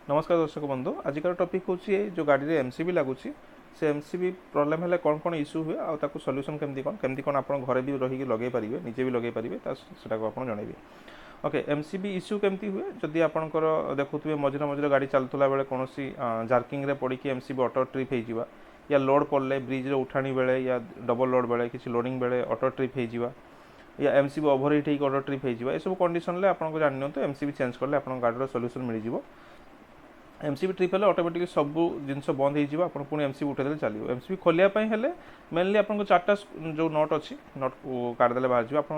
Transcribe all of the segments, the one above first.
नमस्कार दर्शक बंधु आजिकार टॉपिक हूँ जो गाड़ी में एमसीबी लगुच से एमसीबी प्रॉब्लम है कौन कौन इश्यू हुए आउ सॉल्यूशन केमती कौन आप घरे भी रही लगे पारे निजे भी लगे पारे सेटा को आप जनइबे। ओके एमसीबी इश्यू केमती हुए जदि आपंकर देखुए मझे मझे गाड़ी चलुला बेले कौन जार्किंग पड़ी एमसीबी ऑटो ट्रिप हो या लोड पड़े ब्रिज उठाणी बेले या डबल लोड बेले किसी लोडिंग बेले ऑटो ट्रिप हो या एमसीबी ओभरहिट होकर ऑटो ट्रिप हो यह सब कंडीशन में आपको जानी एमसीबी चेंज कले आप गाड़ी सॉल्यूशन मिल जाए। एमसीबी ट्रिप है ऑटोमेटिक सब जिनस बंद हो पुणी एमसीबी उठेदे चलो एमसीबी खोलियापी हेल्ले मेनली आपको चार्टा जो नट अच्छी नट काटिदे बाहर जाए आप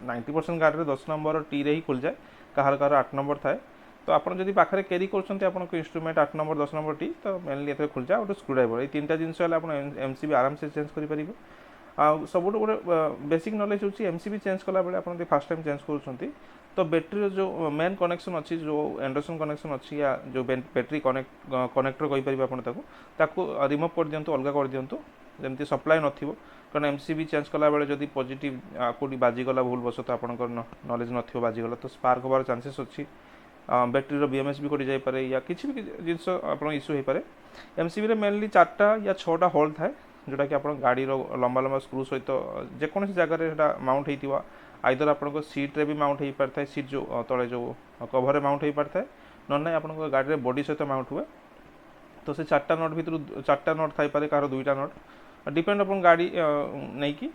90% गाड़ी में 10 नंबर टी रे ही खुल जाए कहार कहार 8 नंबर थाए तो आप जब पाखे कैरी कर इंस्ट्रूमेंट 8 नंबर 10 नंबर टी तो मेनली ये खुल जाए गोटे स्क्रूड्राइवर ये 3टा जिनस एमसीबी आराम से चेंज करेंगे। सब गोटे बेसिक नॉलेज होची एमसीबी चेंज कला बेले आप फास्ट टाइम चेंज करूँ तो बैटेरी जो मेन कनेक्शन अच्छी जो एंडरसन कनेक्शन अच्छी या जो बैटेरी कनेक्टर कहीपर आपको रिमूव कर दिंतु अलग कर दिंतु जमी सप्लाई नथिबो कारण एमसीबी चेंज कला बेले जदि पॉजिटिव कोटी बाजीगला भूल बस तो आपंकर नॉलेज नथिबो बाजीगला तो स्पार्क होबार चांसेस अच्छी बैटेरी बीएमएस भी कटि जाए या किसी भी जिनस आप इश्यू हो पाए। एमसीबी मेनली 4टा या 6टा होल थाए जोटा कि आप गाड़ी लंबा लंबा स्क्रू सहित जेकोसी जगह माउंट होता आइदर आप सीट्रे भी माउंट हो पार है सीट जो तले जो कभर माउंट हो पार है ना आप गाड़ी में बॉडी सहित माउंट हुए तो से 4टा नट भर 4टा नट थी पारे कहार 2टा नट डिपेंड अपन गाड़ी नहीं कि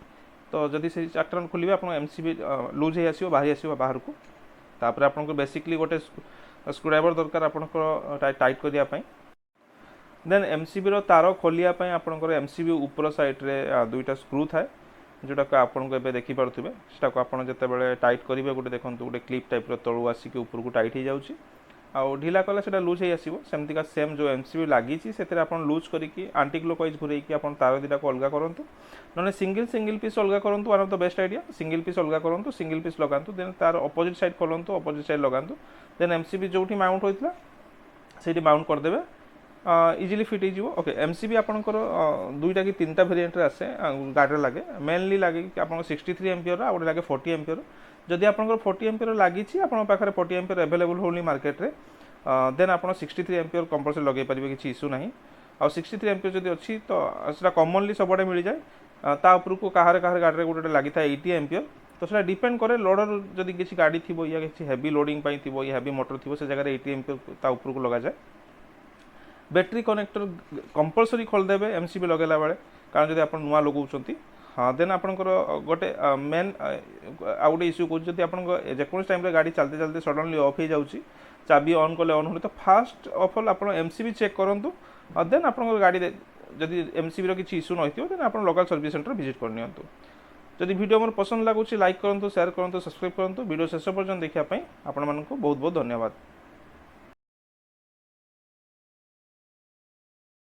तो जदि से 4टा नट खोलिए आप एमसीबी लूज हो आसो बाहरी आसो बाहर को तापर आपको बेसिकली गोटे स्क्रूड्राइवर दरकार आप टाइट करने देन एमसीबी तार खोलियापी आपंकर एमसीबी ऊपर साइड्रे 2टा स्क्रू थाए जोटा को आपको एवं देखिपे सेटा आप जिते टाइट करेंगे गोटे देखो गोटे क्लिप टाइप तलू आसिक ऊपर को टाइट हो जाऊँगी आउ ढिला कले से लूज हो आसो सेमतिका सेम जो एमसीबी लगी से आप लूज करके आंटी क्लॉकवाइज घूरेकी आप तार दुटा को अलग करूँ ना सिंगल सिंगल पीस अलग करूँ one of the best idea single piece अलग करूँ सिंगल पीस लगातु देन तार अपोजिट साइड खोलतु अपोजिट साइड लगातु देन एमसीबी जो माउंट होता से माउंट करदे इजिली फिट हो। ओके एमसीबी आपंकर 2टा कि 3टा वेरिएंट आसे गाड़ी लगे मेनली लगे कि आप 63 एम्पियर आ गए लगे 40 एम्पियर जदि आप 40 एम्पियर लगी पाखे 40 एम्पियर एवेलेबल होनी मार्केट रे देन आप 63 एम्पियर कंपलसरी लगे पारे किसी इश्यू ना आ 63 एम्पियर जब अच्छी तो सीटा कमनली सबुआडे मिल जाए तापर को कहार कहार गाड़ी में गोटे लगी था 80 एम्पियर तो सीटा डिपेंड करे लोडर जदि किसी गाड़ी थी या किसी हेवी लोडिंग थी या हेवी मोटर थी से जगह 80 एम्पियर ऊपर को लगा जाए। बैटेरी कनेक्टर कंपलसरी खोलदेवे एमसीबी लगेला बेले कारण जब आप नुआ लगाउछंती हाँ देन आपंकर गोटे मेन आउ गोटे इश्यू कौन जब आप जेकोसी टाइम गाड़ी चलते चलते सडनली ऑफ हो जाऊँगी चाबी ऑन कले ऑन हो तो फास्ट ऑफ ऑल आप एमसीबी चेक करूँ देन आप गाड़ी जदि एमसीबी किसी इश्यू न हो देन आप लोकल सर्विस सेंटर विजिट करनी जदि वीडियो मोर पसंद लगुच लाइक करूँ शेयर करूँ सब्सक्राइब करूँ वीडियो शेष पर्यटन देखापी आपको बहुत बहुत धन्यवाद।